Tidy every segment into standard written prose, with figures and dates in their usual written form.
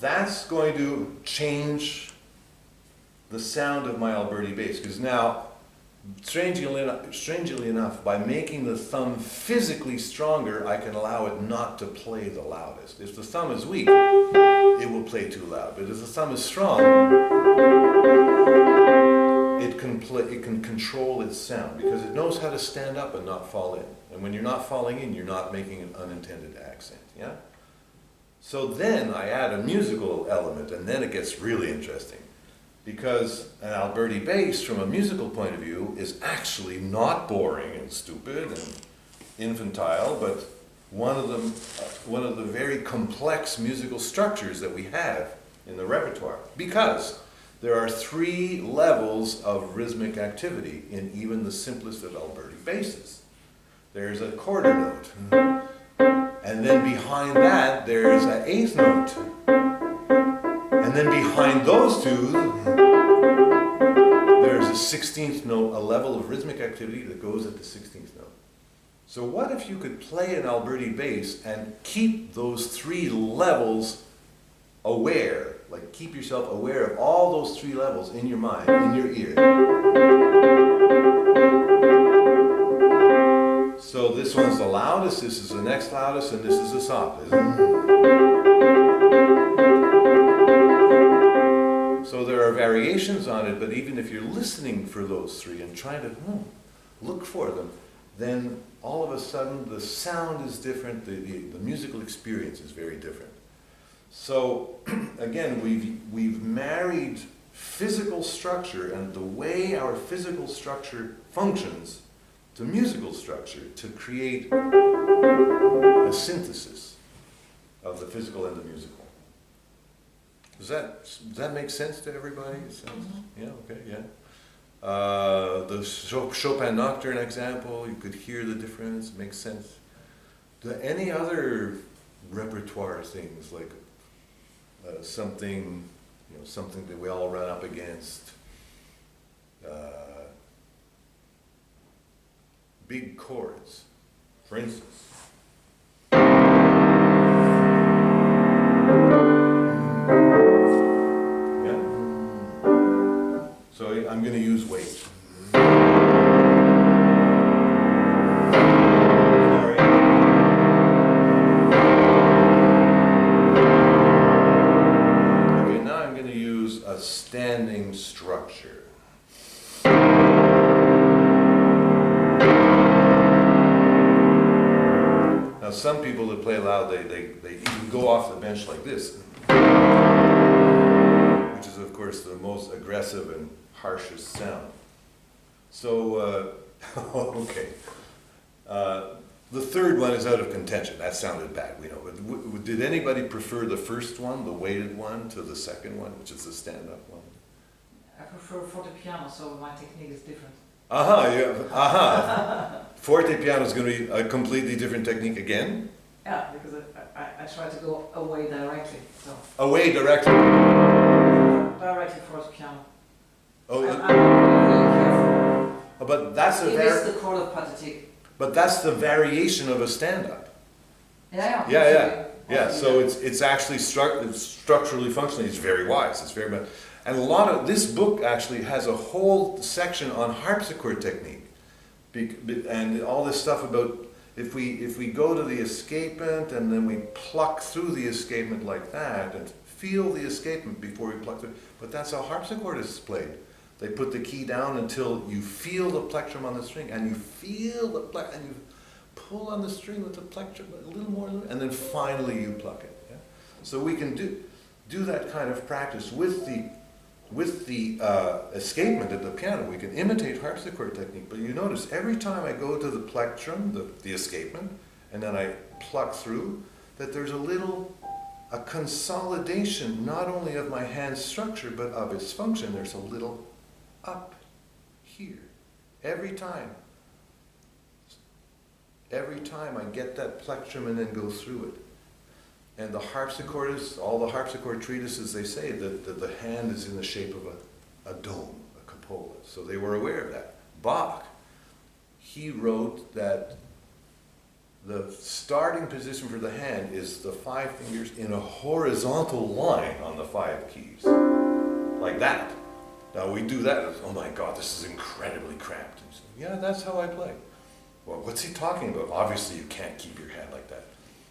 that's going to change the sound of my Alberti bass, because now, strangely enough, by making the thumb physically stronger, I can allow it not to play the loudest. If the thumb is weak, it will play too loud. But if the thumb is strong, it can control its sound, because it knows how to stand up and not fall in. And when you're not falling in, you're not making an unintended accent. Yeah? So then I add a musical element, and then it gets really interesting. Because an Alberti bass, from a musical point of view, is actually not boring and stupid and infantile, but one of the very complex musical structures that we have in the repertoire. Because there are 3 levels of rhythmic activity in even the simplest of Alberti basses. There's a quarter note, and then behind that there's an 8th note. And then behind those two, there's a 16th note, a level of rhythmic activity that goes at the 16th note. So what if you could play an Alberti bass and keep those 3 levels aware, like keep yourself aware of all those 3 levels in your mind, in your ear. So this one's the loudest, this is the next loudest, and this is the softest. So there are variations on it, but even if you're listening for those 3 and trying to look for them, then all of a sudden the sound is different, the musical experience is very different. So again, we've married physical structure and the way our physical structure functions to musical structure to create a synthesis of the physical and the musical. Does that make sense to everybody? Yeah, okay, yeah. The Chopin Nocturne example, you could hear the difference, makes sense. Any other repertoire things, like something that we all run up against, big chords, for instance. So I'm going to use weight. Sorry. Okay, now I'm going to use a standing structure. Now some people that play loud, they even go off the bench like this, which is of course the most aggressive and harshest sound. So, okay. The third one is out of contention. That sounded bad, we know. But did anybody prefer the first one, the weighted one, to the second one, which is the stand-up one? I prefer forte piano, so my technique is different. Forte piano is going to be a completely different technique again? Yeah, because I try to go away directly. So. Away directly? Directly forte piano. Oh, I'm really careful. But that's it is the chord of pathétique. But that's the variation of a stand-up. Yeah. So it's actually structurally functionally, it's very wise. It's very much, and a lot of this book actually has a whole section on harpsichord technique, and all this stuff about if we go to the escapement and then we pluck through the escapement like that and feel the escapement before we pluck through. But that's how harpsichordists played. They put the key down until you feel the plectrum on the string, and you feel the and you pull on the string with the plectrum a little more, and then finally you pluck it. Yeah? So we can do that kind of practice with the escapement at the piano. We can imitate harpsichord technique, but you notice every time I go to the plectrum, the escapement, and then I pluck through, that there's a consolidation not only of my hand structure but of its function. There's a little up here every time I get that plectrum and then go through it. And the harpsichordists, all the harpsichord treatises, they say that the hand is in the shape of a dome, a cupola. So they were aware of that. Bach, he wrote that the starting position for the hand is the 5 fingers in a horizontal line on the 5 keys, like that. Now we do that, oh my God, this is incredibly cramped. And so, yeah, that's how I play. Well, what's he talking about? Obviously you can't keep your hand like that.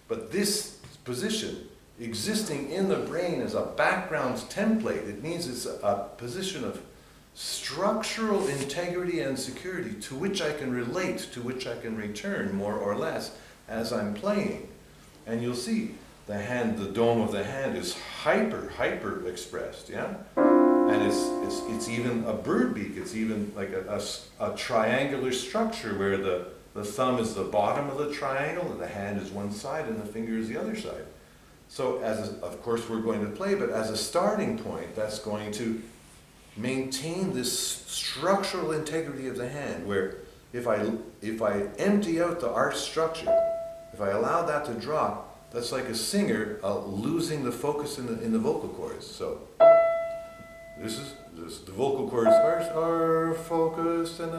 But this position, existing in the brain as a background template, it means it's a position of structural integrity and security to which I can relate, to which I can return more or less as I'm playing. And you'll see the hand, the dome of the hand is hyper expressed, yeah? And it's even a bird beak, it's even like a triangular structure where the thumb is the bottom of the triangle and the hand is one side and the finger is the other side. So of course we're going to play, but as a starting point, that's going to maintain this structural integrity of the hand, where if I empty out the arch structure, if I allow that to drop, that's like a singer losing the focus in the vocal cords. So the vocal cords are focused, and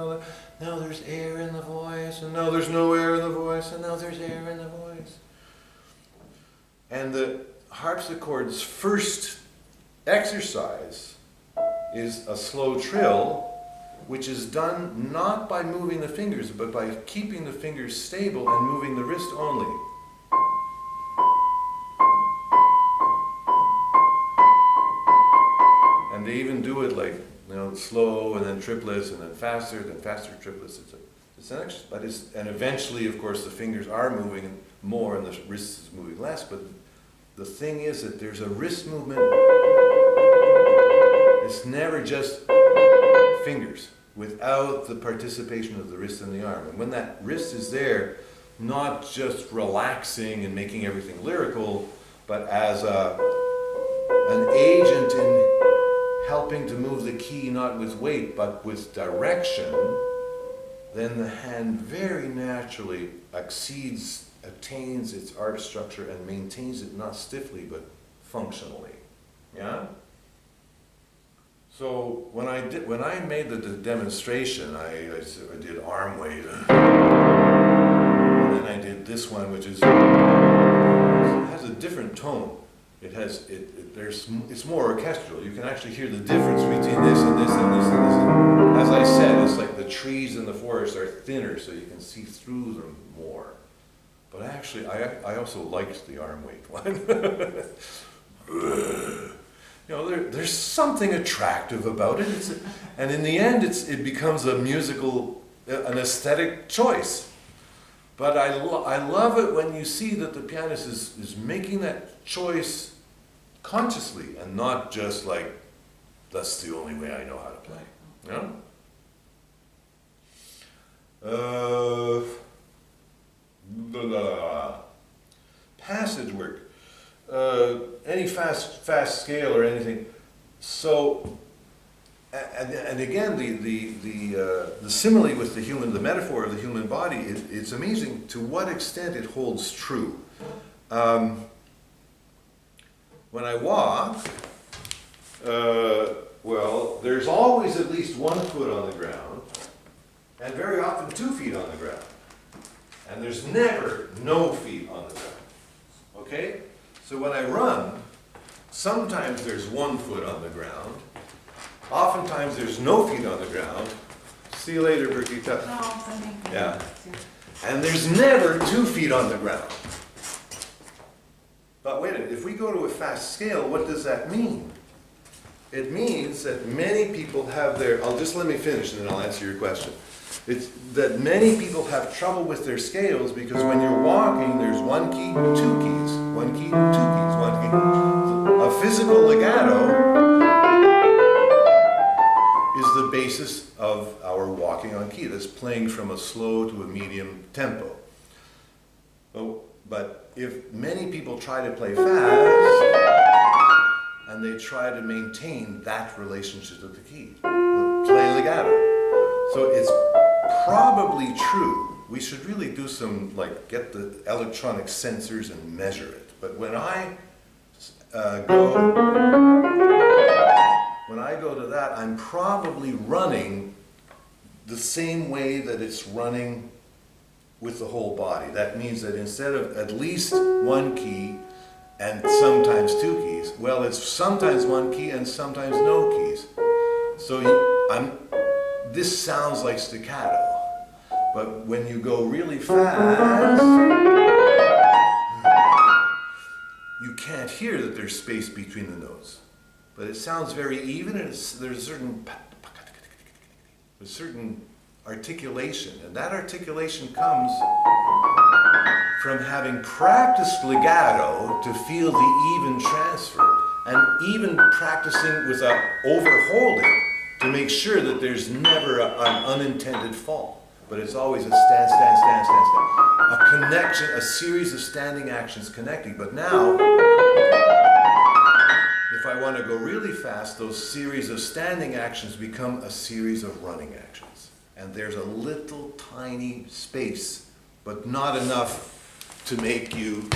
now there's air in the voice, and now there's no air in the voice, and now there's air in the voice. And the harpsichord's first exercise is a slow trill, which is done not by moving the fingers, but by keeping the fingers stable and moving the wrist only. And they even do it like, slow and then triplets and then faster triplets. It's an exercise, but and eventually, of course, the fingers are moving more and the wrist is moving less. But the thing is that there's a wrist movement. It's never just fingers without the participation of the wrist and the arm. And when that wrist is there, not just relaxing and making everything lyrical, but as an agent in helping to move the key not with weight but with direction, then the hand very naturally attains its arch structure and maintains it not stiffly but functionally. Yeah? So when I made the demonstration, I did arm weight, and then I did this one, which it has a different tone. It's more orchestral. You can actually hear the difference between this and this and this and this. And as I said, it's like the trees in the forest are thinner, so you can see through them more. But actually, I also liked the arm weight one. There's something attractive about it. And in the end, it becomes an aesthetic choice. But I love it when you see that the pianist is making that choice consciously and not just like, that's the only way I know how to play. Passage work. Any fast scale or anything. So, and again, the simile with the metaphor of the human body, it's amazing to what extent it holds true. When I walk, there's always at least 1 foot on the ground, and very often 2 feet on the ground. And there's never no feet on the ground. Okay? So when I run, sometimes there's 1 foot on the ground. Oftentimes there's no feet on the ground. See you later, Brigitte. Yeah. And there's never 2 feet on the ground. But wait a minute, if we go to a fast scale, what does that mean? It means that many people have let me finish and then I'll answer your question. It's that many people have trouble with their scales because when you're walking, there's 1 key, 2 keys, 1 key, 2 keys, 1 key. A physical legato is the basis of our walking on key. That's playing from a slow to a medium tempo. But if many people try to play fast, and they try to maintain that relationship with the key, play legato. So it's probably true. We should really do some, get the electronic sensors and measure it. But when I go to that, I'm probably running the same way that it's running with the whole body. That means that instead of at least one key and sometimes two keys, well, it's sometimes one key and sometimes no keys. So this sounds like staccato, but when you go really fast, you can't hear that there's space between the notes. But it sounds very even, and there's a certain articulation, and that articulation comes from having practiced legato to feel the even transfer, and even practicing without overholding to make sure that there's never an unintended fall, but it's always a stand, stand, stand, stand, stand. A connection, a series of standing actions connecting. But now, if I want to go really fast, those series of standing actions become a series of running actions. And there's a little tiny space, but not enough to make you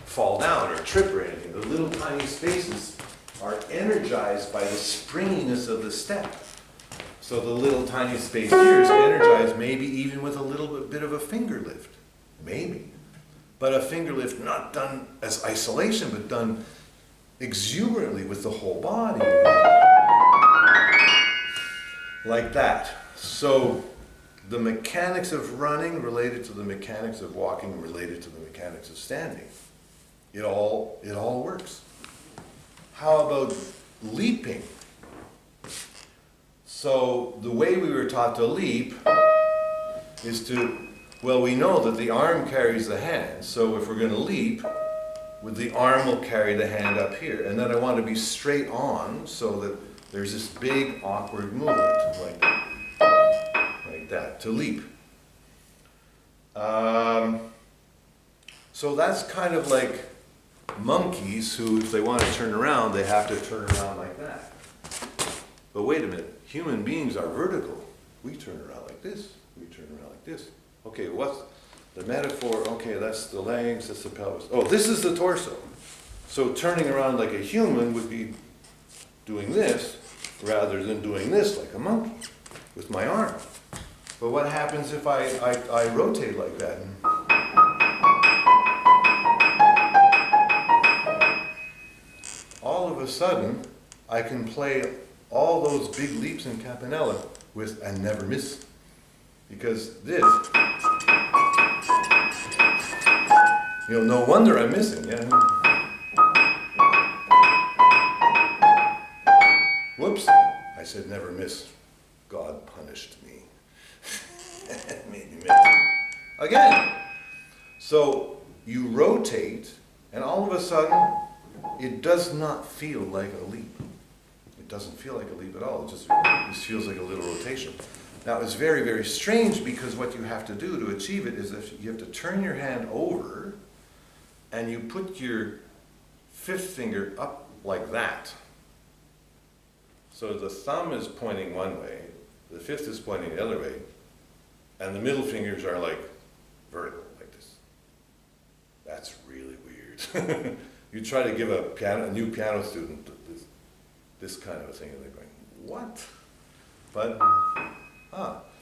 fall down or trip or anything. The little tiny spaces are energized by the springiness of the step. So the little tiny space here is energized maybe even with a little bit of a finger lift. Maybe. But a finger lift not done as isolation, but done exuberantly with the whole body. Like that. So the mechanics of running related to the mechanics of walking related to the mechanics of standing. It all works. How about leaping? So the way we were taught to leap is to, well, we know that the arm carries the hand, so if we're going to leap, the arm will carry the hand up here. And then I want to be straight on so that there's this big awkward movement like that to leap. So that's kind of like monkeys who, if they want to turn around, they have to turn around like that. But wait a minute, human beings are vertical. We turn around like this, we turn around like this. Okay, what's the metaphor? Okay, that's the legs, that's the pelvis. Oh, this is the torso. So turning around like a human would be doing this rather than doing this like a monkey with my arm. But what happens if I rotate like that? All of a sudden, I can play all those big leaps in Campanella with and never miss. Because this, no wonder I'm missing. Yeah. Whoops, I said never miss. God punished me. Made me miss. Again. So you rotate, and all of a sudden, it does not feel like a leap. It doesn't feel like a leap at all. It just feels like a little rotation. Now it's very, very strange because what you have to do to achieve it is that you have to turn your hand over and you put your fifth finger up like that. So the thumb is pointing one way, the fifth is pointing the other way, and the middle fingers are like vertical, like this. That's really weird. You try to give a new piano student this kind of a thing, and they're going, what? But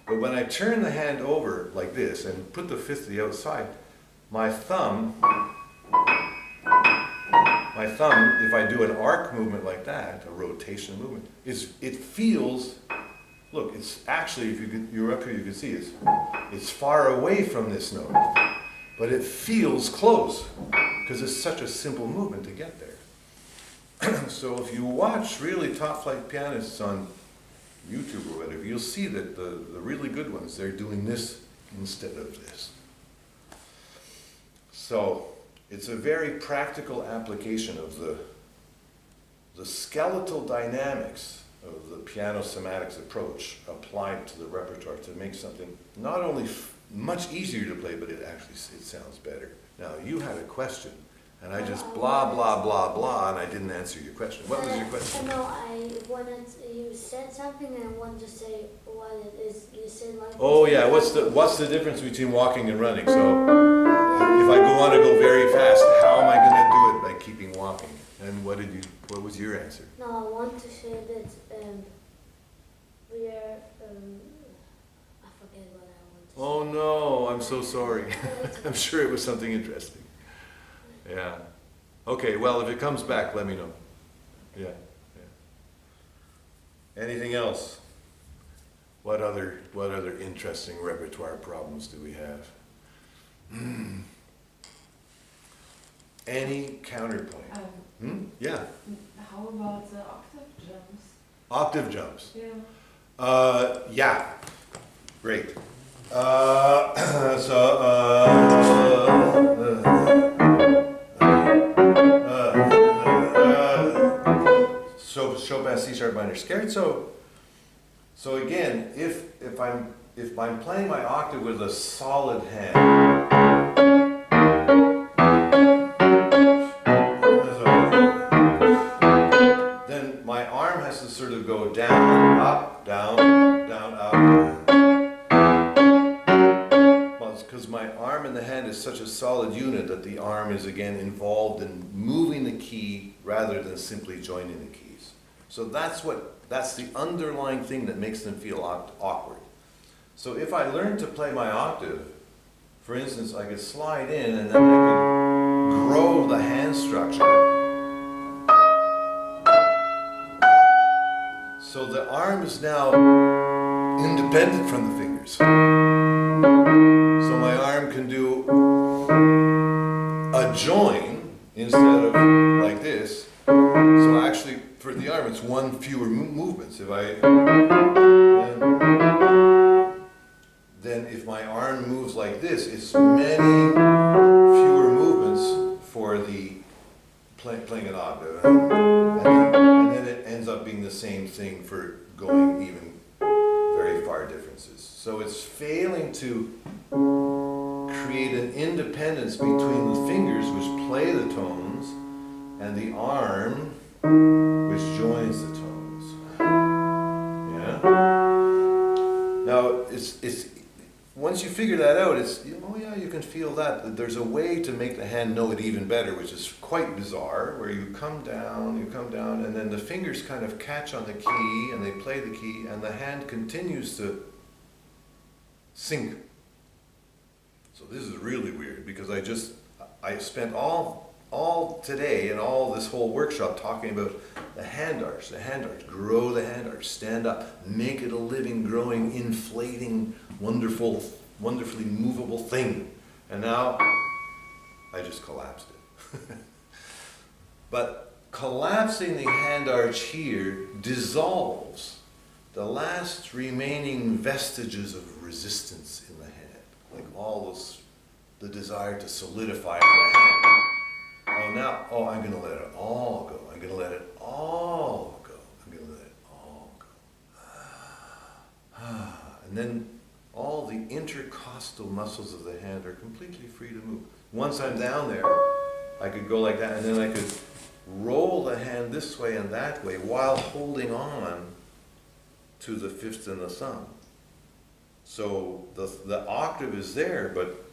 when I turn the hand over like this and put the fifth to the outside, my thumb, if I do an arc movement like that, a rotation movement, it feels, look, it's actually, if you're up here, you can see it's far away from this note, but it feels close because it's such a simple movement to get there. So if you watch really top flight pianists on YouTube or whatever, you'll see that the really good ones, they're doing this instead of this. So it's a very practical application of the skeletal dynamics of the piano somatics approach applied to the repertoire to make something not only much easier to play, but it sounds better. Now, you had a question, and I just blah, blah, blah, blah, and I didn't answer your question. What was your question? No, you said something and I wanted to say what it is. You said like... Oh yeah, what's the difference between walking and running? So if I want to go very fast, how am I going to do it? By keeping walking. And what was your answer? No, I want to say that we are... I forget what I want Oh no, I'm so sorry. I'm sure it was something interesting. Yeah. Okay, well, if it comes back, let me know. Yeah. Yeah. Anything else? What other interesting repertoire problems do we have? Any counterpoint? Yeah. How about the octave jumps? Octave jumps. Yeah. Yeah. Great. So Chopin C sharp minor scherzo. So again, if I'm playing my octave with a solid hand, then my arm has to sort of go down, up, down, down, up. Well, it's because my arm and the hand is such a solid unit that the arm is again involved in moving the key rather than simply joining the keys. So that's the underlying thing that makes them feel awkward. So if I learn to play my octave, for instance, I could slide in and then I could grow the hand structure. So the arm is now independent from the fingers. So my arm can do a join instead of like this. So actually, for the arm, it's one fewer movements. Then if my arm moves like this, it's many fewer movements for the playing an octave. And then it ends up being the same thing for going even very far differences. So it's failing to create an independence between the fingers, which play the tones, and the arm, which joins the tones. Yeah? Now, it's once you figure that out, oh yeah, you can feel that. There's a way to make the hand know it even better, which is quite bizarre, where you come down, and then the fingers kind of catch on the key, and they play the key, and the hand continues to sync. So this is really weird, because I spent all today and all this whole workshop talking about the hand arch, grow the hand arch, stand up, make it a living, growing, inflating, wonderfully movable thing. And now I just collapsed it. But collapsing the hand arch here dissolves the last remaining vestiges of resistance in the hand, like the desire to solidify the hand. I'm going to let it all go. I'm going to let it all go. I'm going to let it all go. And then all the intercostal muscles of the hand are completely free to move. Once I'm down there, I could go like that, and then I could roll the hand this way and that way while holding on to the fifth and the thumb. So the octave is there, but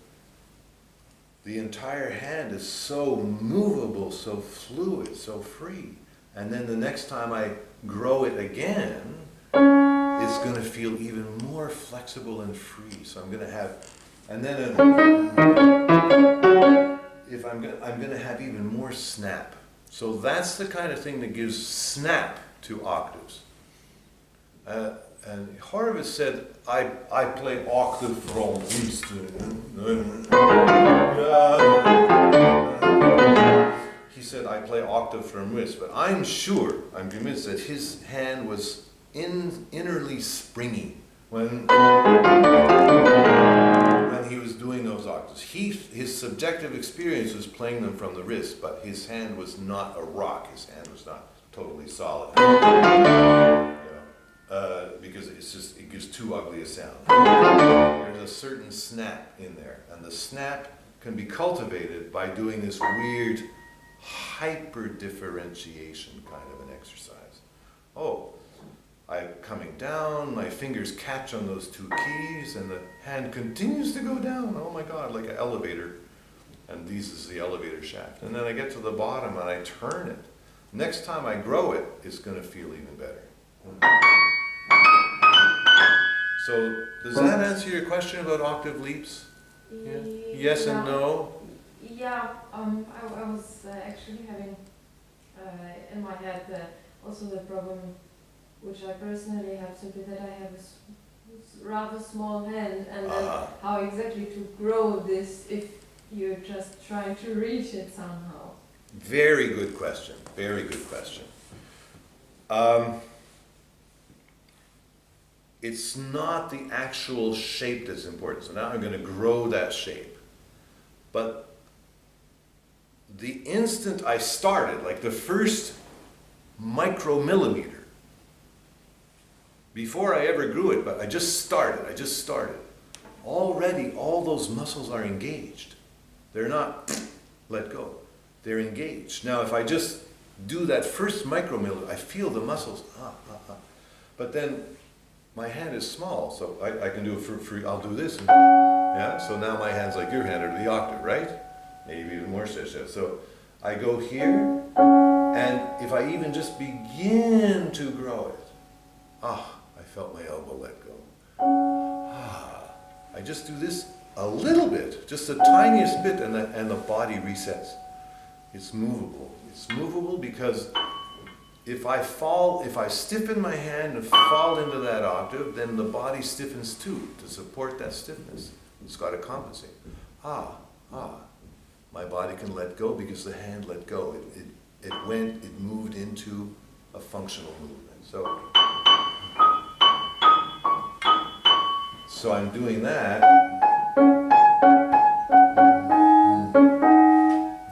the entire hand is so movable, so fluid, so free. And then the next time I grow it again, it's going to feel even more flexible and free. So I'm going to have, and then I'm going to have even more snap. So that's the kind of thing that gives snap to octaves. And Horowitz said, I play octave from east. He said, I play octave from wrist. But I'm convinced that his hand was innerly springy when he was doing those octaves. His subjective experience was playing them from the wrist, but his hand was not a rock. His hand was not totally solid. Because it gives too ugly a sound. There's a certain snap in there, and the snap can be cultivated by doing this weird hyper-differentiation kind of an exercise. Oh, I'm coming down, my fingers catch on those two keys, and the hand continues to go down, oh my God, like an elevator. And this is the elevator shaft. And then I get to the bottom and I turn it. Next time I grow it, it's going to feel even better. So does that answer your question about octave leaps? Yeah. Yes and no? Yeah, I was actually having in my head also the problem, which I personally have, simply that I have a rather small hand, and then how exactly to grow this if you're just trying to reach it somehow. Very good question. Very good question. It's not the actual shape that's important. So now I'm going to grow that shape. But the instant I started, like the first micromillimeter, before I ever grew it, but I just started. Already all those muscles are engaged. They're not let go. They're engaged. Now if I just do that first micromillimeter, I feel the muscles, But then my hand is small, so I can do it for I'll do this. And, yeah, so now my hand's like your hand, or the octave, right? Maybe even more so. So I go here, and if I even just begin to grow it, I felt my elbow let go. I just do this a little bit, just the tiniest bit, and the body resets. It's movable. It's movable because if I stiffen my hand and fall into that octave, then the body stiffens too, to support that stiffness. It's got to compensate. My body can let go because the hand let go. It moved into a functional movement. So I'm doing that.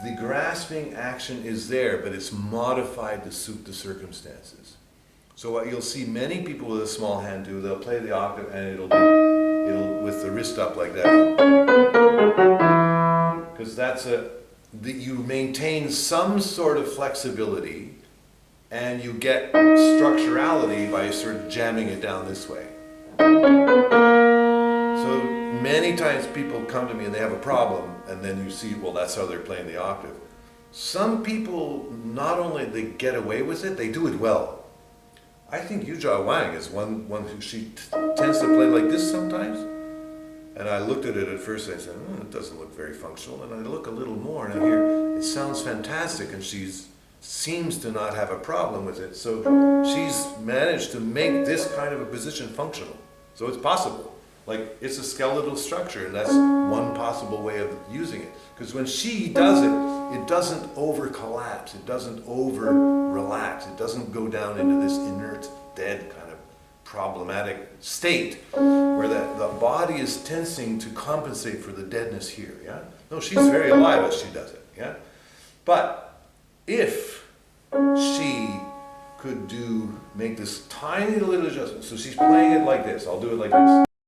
The grasping action is there, but it's modified to suit the circumstances. So what you'll see many people with a small hand do, they'll play the octave and it'll with the wrist up like that. Because you maintain some sort of flexibility and you get structurality by sort of jamming it down this way. So many times people come to me and they have a problem, and then you see, well, that's how they're playing the octave. Some people, not only they get away with it, they do it well. I think Yujia Wang is one who she tends to play like this sometimes. And I looked at it at first and I said, it doesn't look very functional. And I look a little more and I hear, it sounds fantastic, and she seems to not have a problem with it. So she's managed to make this kind of a position functional. So it's possible. Like, it's a skeletal structure, and that's one possible way of using it. Because when she does it, it doesn't over-collapse, it doesn't over-relax, it doesn't go down into this inert, dead kind of problematic state where the body is tensing to compensate for the deadness here, yeah? No, she's very alive as she does it, yeah? But if she could make this tiny little adjustment, so she's playing it like this, I'll do it like this.